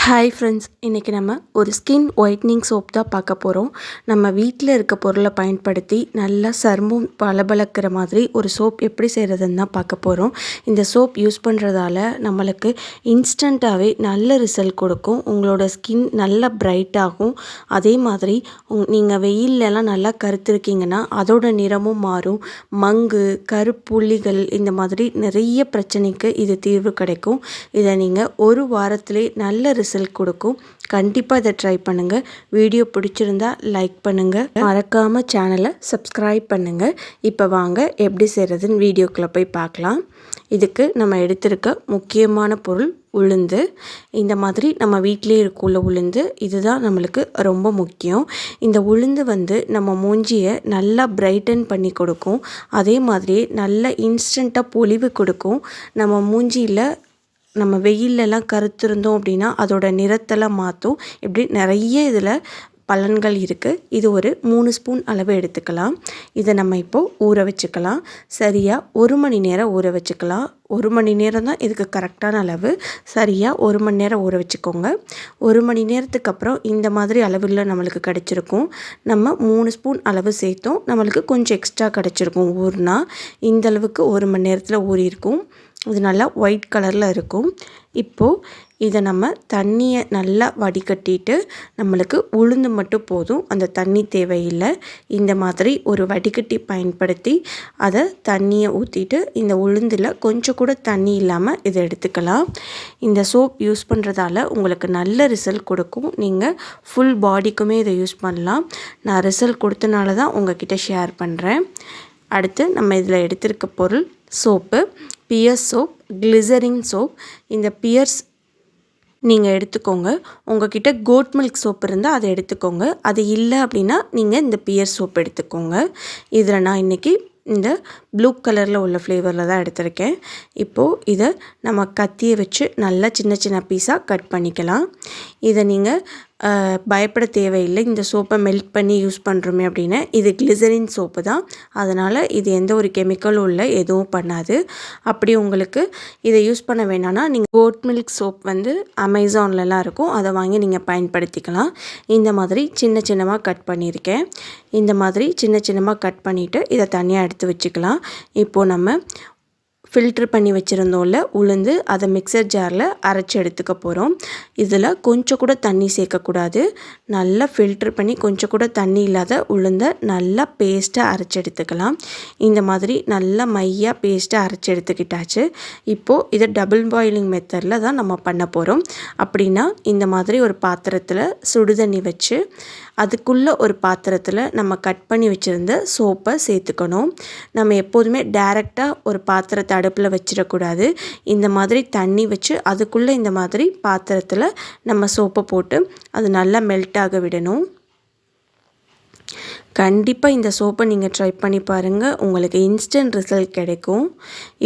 Hi friends, இன்றைக்கி நம்ம ஒரு ஸ்கின் ஒயிட்னிங் சோப் தான் பார்க்க போகிறோம். நம்ம வீட்டில் இருக்க பொருளை பயன்படுத்தி நல்லா சருமம் பளபளக்கிற மாதிரி ஒரு சோப் எப்படி செய்கிறதுன்னு தான் பார்க்க போகிறோம். இந்த சோப் யூஸ் பண்ணுறதால நம்மளுக்கு இன்ஸ்டண்ட்டாகவே நல்ல ரிசல்ட் கொடுக்கும். உங்களோட ஸ்கின் நல்லா பிரைட் ஆகும். அதே மாதிரி நீங்கள் வெயிலெலாம் நல்லா கருத்திருக்கீங்கன்னா அதோட நிறமும் மாறும். மங்கு, கருப்புள்ளிகள் இந்த மாதிரி நிறைய பிரச்சனைக்கு இது தீர்வு கிடைக்கும். இதை நீங்கள் ஒரு வாரத்திலே நல்ல ரிசல்ட் கொடுக்கும். கண்டிப்பாக இதை ட்ரை பண்ணுங்கள். வீடியோ பிடிச்சிருந்தா லைக் பண்ணுங்கள். மறக்காமல் சேனலை சப்ஸ்கிரைப் பண்ணுங்கள். இப்போ வாங்க எப்படி செய்கிறதுன்னு வீடியோக்குள்ளே போய் பார்க்கலாம். இதுக்கு நம்ம எடுத்திருக்க முக்கியமான பொருள் உளுந்து. இந்த மாதிரி நம்ம வீட்டிலே இருக்குள்ள உளுந்து இதுதான் நம்மளுக்கு ரொம்ப முக்கியம். இந்த உளுந்து நம்ம மூஞ்சியை நல்லா பிரைட்டன் பண்ணி கொடுக்கும். அதே மாதிரி நல்லா இன்ஸ்டண்ட்டாக பொலிவு கொடுக்கும். நம்ம மூஞ்சியில் நம்ம வெயிலெலாம் கருத்திருந்தோம் அப்படின்னா அதோட நிறத்தெல்லாம் மாற்றும். இப்படி நிறைய இதில் பலன்கள் இருக்குது. இது ஒரு 3 ஸ்பூன் அளவு எடுத்துக்கலாம். இதை நம்ம இப்போது ஊற வச்சுக்கலாம். சரியாக 1 மணி நேரம் ஊற வச்சுக்கலாம். 1 மணி நேரம் தான் இதுக்கு கரெக்டான அளவு. சரியாக 1 மணி நேரம் ஊற வச்சுக்கோங்க. 1 மணி நேரத்துக்கு அப்புறம் இந்த மாதிரி அளவில் நம்மளுக்கு கிடச்சிருக்கும். நம்ம 3 ஸ்பூன் அளவு சேர்த்தோம். நம்மளுக்கு கொஞ்சம் எக்ஸ்ட்ரா கிடச்சிருக்கும் ஊறினா. இந்த அளவுக்கு 1 மணி நேரத்தில் ஊறியிருக்கும். இது நல்லா ஒயிட் கலரில் இருக்கும். இப்போது இதை நம்ம தண்ணியை நல்லா வடிகட்டிட்டு, நம்மளுக்கு உளுந்து மட்டும் போதும், அந்த தண்ணி தேவையில்லை. இந்த மாதிரி ஒரு வடிகட்டி பயன்படுத்தி அதை தண்ணியை ஊற்றிட்டு இந்த உளுந்தில் கொஞ்சம் கூட தண்ணி இல்லாமல் இதை எடுத்துக்கலாம். இந்த சோப் யூஸ் பண்ணுறதால உங்களுக்கு நல்ல ரிசல்ட் கொடுக்கும். நீங்கள் ஃபுல் பாடிக்குமே இதை யூஸ் பண்ணலாம். நான் ரிசல்ட் கொடுத்தனால தான் உங்ககிட்ட ஷேர் பண்ணுறேன். அடுத்து நம்ம இதில் எடுத்திருக்க பொருள் soap. Pears soap, glycerin soap. இந்த பியர்ஸ் நீங்கள் எடுத்துக்கோங்க. உங்கள்கிட்ட கோட் மில்க் சோப் இருந்தால் அதை எடுத்துக்கோங்க. அது இல்லை அப்படின்னா நீங்கள் இந்த பியர்ஸ் சோப் எடுத்துக்கோங்க. இதில் நான் இன்றைக்கி இந்த ப்ளூ கலரில் உள்ள ஃப்ளேவரில் தான் எடுத்திருக்கேன். இப்போது இதை நம்ம கத்தியை வச்சு நல்லா சின்ன சின்ன பீஸாக கட் பண்ணிக்கலாம். இதை நீங்கள் பயப்பட தேவையில்லை. இந்த சோப்பை மெல்ட் பண்ணி யூஸ் பண்ணுறோமே அப்படின்னு. இது கிளிசரின் சோப்பு தான். அதனால் இது எந்த ஒரு கெமிக்கலும் இல்லை, எதுவும் பண்ணாது. அப்படி உங்களுக்கு இதை யூஸ் பண்ண வேணான்னா நீங்கள் கோட் மில்க் சோப் அமேசான்லலாம் இருக்கும், அதை வாங்கி நீங்கள் பயன்படுத்திக்கலாம். இந்த மாதிரி சின்ன சின்னமாக கட் பண்ணியிருக்கேன். இந்த மாதிரி சின்ன சின்னமாக கட் பண்ணிவிட்டு இதை தனியாக எடுத்து வச்சுக்கலாம். இப்போது நம்ம ஃபில்ட்ரு பண்ணி வச்சுருந்தோம்ல உளுந்து, அதை மிக்சர் ஜாரில் அரைச்சி எடுத்துக்க போகிறோம். இதில் கொஞ்சம் கூட தண்ணி சேர்க்கக்கூடாது. நல்லா ஃபில்ட்ரு பண்ணி கொஞ்சம் கூட தண்ணி இல்லாத உளுந்தை நல்லா பேஸ்ட்டாக அரைச்சி எடுத்துக்கலாம். இந்த மாதிரி நல்லா மையாக பேஸ்ட்டாக அரைச்சி எடுத்துக்கிட்டாச்சு. இப்போது இதை டபுள் பாயிலிங் மெத்தடில் தான் நம்ம பண்ண போகிறோம். அப்படின்னா இந்த மாதிரி ஒரு பாத்திரத்தில் சுடுதண்ணி வச்சு அதுக்குள்ளே ஒரு பாத்திரத்தில் நம்ம கட் பண்ணி வச்சுருந்த சோப்பை சேர்த்துக்கணும். நம்ம எப்போதுமே டைரெக்டாக ஒரு பாத்திரத்தை அடுப்பில் வச்சிடக்கூடாது. இந்த மாதிரி தண்ணி வச்சு அதுக்குள்ளே இந்த மாதிரி பாத்திரத்தில் நம்ம சோப்பை போட்டு அது நல்லா மெல்ட் ஆக விடணும். கண்டிப்பாக இந்த சோப்பை நீங்கள் ட்ரை பண்ணி பாருங்கள். உங்களுக்கு இன்ஸ்டன்ட் ரிசல்ட் கிடைக்கும்.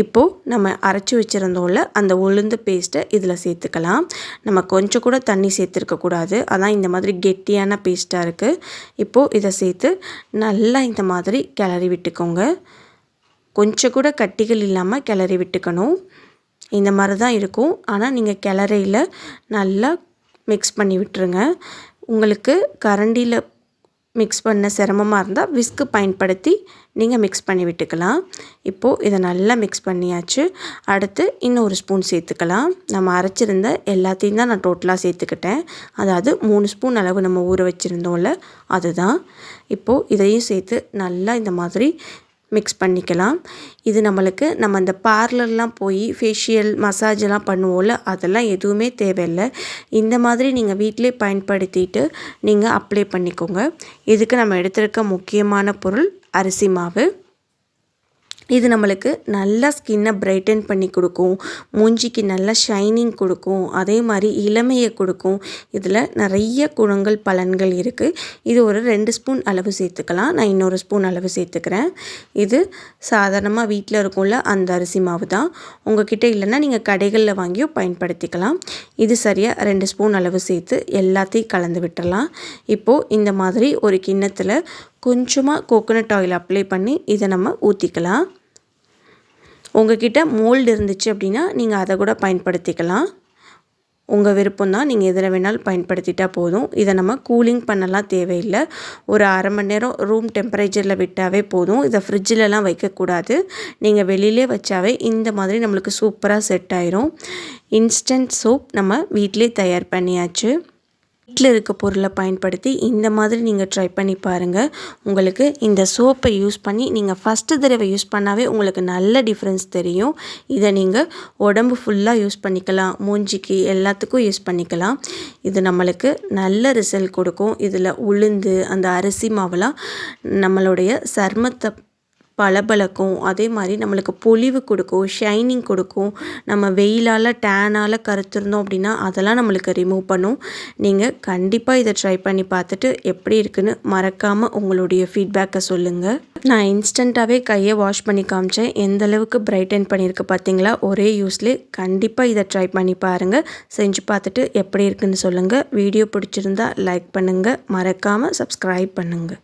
இப்போது நம்ம அரைச்சி வச்சுருந்தோம்ல அந்த உளுந்து பேஸ்ட்டை இதில் சேர்த்துக்கலாம். நம்ம கொஞ்சம் கூட தண்ணி சேர்த்துருக்கக்கூடாது. அதான் இந்த மாதிரி கெட்டியான பேஸ்ட்டாக இருக்குது. இப்போது இதை சேர்த்து நல்லா இந்த மாதிரி கிளறி விட்டுக்கோங்க. கொஞ்சம் கூட கட்டிகள் இல்லாமல் கிளறி விட்டுக்கணும். இந்த மாதிரி தான் இருக்கும். ஆனால் நீங்கள் கிளறையில் நல்லா மிக்ஸ் பண்ணி விட்டுருங்க. உங்களுக்கு கரண்டியில் மிக்ஸ் பண்ண சிரமமாக இருந்தால் விஸ்கு பயன்படுத்தி நீங்கள் மிக்ஸ் பண்ணி விட்டுக்கலாம். இப்போது இதை நல்லா மிக்ஸ் பண்ணியாச்சு. அடுத்து இன்னொரு ஸ்பூன் சேர்த்துக்கலாம். நம்ம அரைச்சிருந்த எல்லாத்தையும் தான் நான் டோட்டலாக சேர்த்துக்கிட்டேன். அதாவது 3 ஸ்பூன் அளவு நம்ம ஊற வச்சுருந்தோம்ல அதுதான். இப்போது இதையும் சேர்த்து நல்லா இந்த மாதிரி மிக்ஸ் பண்ணிக்கலாம். இது நம்ம இந்த பார்லர்லாம் போய் ஃபேஷியல் மசாஜெல்லாம் பண்ணுவோம்ல, அதெல்லாம் எதுவுமே தேவையில்லை. இந்த மாதிரி நீங்கள் வீட்டிலே பயன்படுத்திட்டு நீங்கள் அப்ளை பண்ணிக்கோங்க. இதுக்கு நம்ம எடுத்திருக்க முக்கியமான பொருள் அரிசி மாவு. இது நம்மளுக்கு நல்லா ஸ்கின்னை பிரைட்டன் பண்ணி கொடுக்கும். மூஞ்சிக்கு நல்லா ஷைனிங் கொடுக்கும். அதே மாதிரி இளமையை கொடுக்கும். இதில் நிறைய குணங்கள் பலன்கள் இருக்குது. இது ஒரு 2 ஸ்பூன் அளவு சேர்த்துக்கலாம். நான் இன்னொரு ஸ்பூன் அளவு சேர்த்துக்கிறேன். இது சாதாரணமாக வீட்டில் இருக்கும்ல அந்த அரிசி மாவு தான். உங்ககிட்ட இல்லைன்னா நீங்கள் கடைகளில் வாங்கியும் பயன்படுத்திக்கலாம். இது சரியாக 2 ஸ்பூன் அளவு சேர்த்து எல்லாத்தையும் கலந்து விட்டுறலாம். இப்போது இந்த மாதிரி ஒரு கிண்ணத்தில் கொஞ்சமாக கோகோனட் ஆயில் அப்ளை பண்ணி இதை நம்ம ஊற்றிக்கலாம். உங்ககிட்ட மோல்டு இருந்துச்சு அப்படின்னா நீங்கள் அதை கூட பயன்படுத்திக்கலாம். உங்கள் விருப்பம் தான், நீங்கள் எதில் வேணாலும் பயன்படுத்திட்டால் போதும். இதை நம்ம கூலிங் பண்ணலாம் தேவையில்லை. ஒரு அரை மணி நேரம் ரூம் டெம்பரேச்சரில் விட்டாவே போதும். இதை ஃப்ரிட்ஜிலலாம் வைக்கக்கூடாது. நீங்கள் வெளியிலே வச்சாவே இந்த மாதிரி நம்மளுக்கு சூப்பராக செட் ஆயிரும். இன்ஸ்டன்ட் சோப் நம்ம வீட்டிலே தயார் பண்ணியாச்சு. வீட்டில் இருக்க பொருளை பயன்படுத்தி இந்த மாதிரி நீங்கள் ட்ரை பண்ணி பாருங்கள். உங்களுக்கு இந்த சோப்பை யூஸ் பண்ணி நீங்கள் ஃபஸ்ட்டு தடவை யூஸ் பண்ணாவே உங்களுக்கு நல்ல டிஃப்ரென்ஸ் தெரியும். இதை நீங்கள் உடம்பு ஃபுல்லாக யூஸ் பண்ணிக்கலாம், மூஞ்சிக்கு எல்லாத்துக்கும் யூஸ் பண்ணிக்கலாம். இது நம்மளுக்கு நல்ல ரிசல்ட் கொடுக்கும். இதில் உளுந்து அந்த அரிசி மாவெல்லாம் நம்மளுடைய சருமத்தை பளபளக்கும். அதே மாதிரி நம்மளுக்கு பொலிவு கொடுக்கும், ஷைனிங் கொடுக்கும். நம்ம வெயிலால் டேனால் கருத்திருந்தோம் அப்படின்னா அதெல்லாம் நம்மளுக்கு ரிமூவ் பண்ணும். நீங்கள் கண்டிப்பாக இதை ட்ரை பண்ணி பார்த்துட்டு எப்படி இருக்குன்னு மறக்காமல் உங்களுடைய ஃபீட்பேக்கை சொல்லுங்கள். நான் இன்ஸ்டண்ட்டாகவே கையை வாஷ் பண்ணி காமிச்சேன். எந்த அளவுக்கு பிரைட்டன் பண்ணியிருக்கு பார்த்தீங்களா, ஒரே யூஸ்லேயே. கண்டிப்பாக இதை ட்ரை பண்ணி பாருங்கள். செஞ்சு பார்த்துட்டு எப்படி இருக்குன்னு சொல்லுங்கள். வீடியோ பிடிச்சிருந்தா லைக் பண்ணுங்கள், மறக்காமல் சப்ஸ்கிரைப் பண்ணுங்கள்.